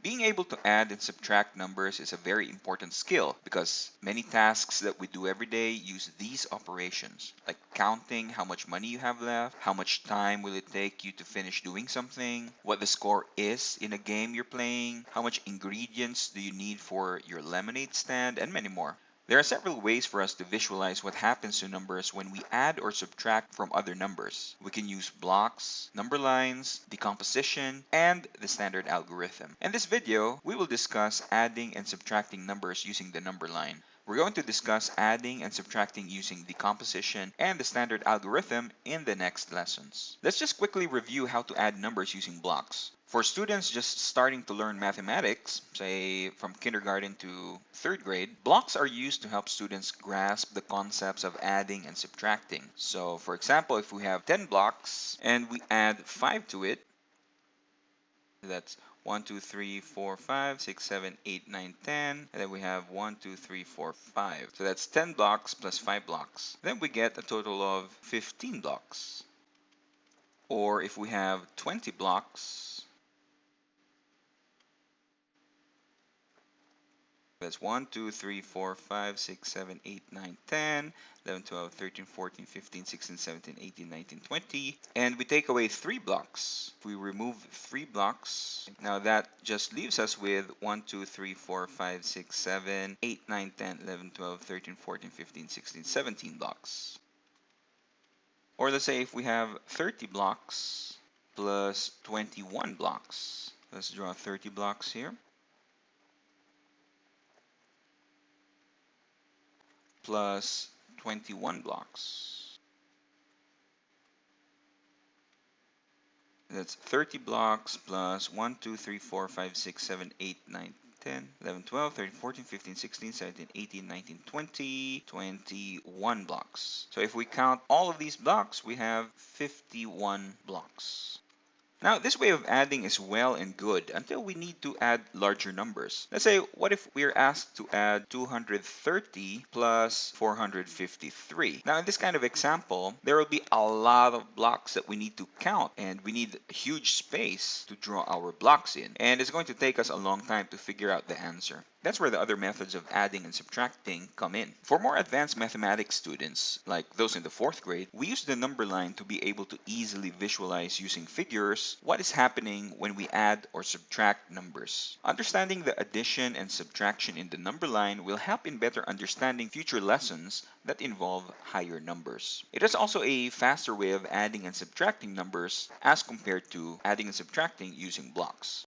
Being able to add and subtract numbers is a very important skill because many tasks that we do every day use these operations, like counting how much money you have left, how much time will it take you to finish doing something, what the score is in a game you're playing, how much ingredients do you need for your lemonade stand, and many more. There are several ways for us to visualize what happens to numbers when we add or subtract from other numbers. We can use blocks, number lines, decomposition, and the standard algorithm. In this video, we will discuss adding and subtracting numbers using the number line. We're going to discuss adding and subtracting using decomposition and the standard algorithm in the next lessons. Let's just quickly review how to add numbers using blocks. For students just starting to learn mathematics, say from kindergarten to third grade, blocks are used to help students grasp the concepts of adding and subtracting. So for example, if we have 10 blocks and we add 5 to it, that's 1, 2, 3, 4, 5, 6, 7, 8, 9, 10. And then we have 1, 2, 3, 4, 5. So that's 10 blocks plus 5 blocks. Then we get a total of 15 blocks. Or if we have 20 blocks, that's 1, 2, 3, 4, 5, 6, 7, 8, 9, 10, 11, 12, 13, 14, 15, 16, 17, 18, 19, 20. And we take away 3 blocks. If we remove 3 blocks, now that just leaves us with 1, 2, 3, 4, 5, 6, 7, 8, 9, 10, 11, 12, 13, 14, 15, 16, 17 blocks. Or let's say if we have 30 blocks plus 21 blocks. Let's draw 30 blocks here. Plus 21 blocks. That's 30 blocks plus 1, 2, 3, 4, 5, 6, 7, 8, 9, 10, 11, 12, 13, 14, 15, 16, 17, 18, 19, 20, 21 blocks. So if we count all of these blocks, we have 51 blocks. Now, this way of adding is well and good until we need to add larger numbers. Let's say, what if we're asked to add 230 plus 453? Now, in this kind of example, there will be a lot of blocks that we need to count, and we need a huge space to draw our blocks in. And it's going to take us a long time to figure out the answer. That's where the other methods of adding and subtracting come in. For more advanced mathematics students, like those in the 4th grade, we use the number line to be able to easily visualize using figures what is happening when we add or subtract numbers. Understanding the addition and subtraction in the number line will help in better understanding future lessons that involve higher numbers. It is also a faster way of adding and subtracting numbers as compared to adding and subtracting using blocks.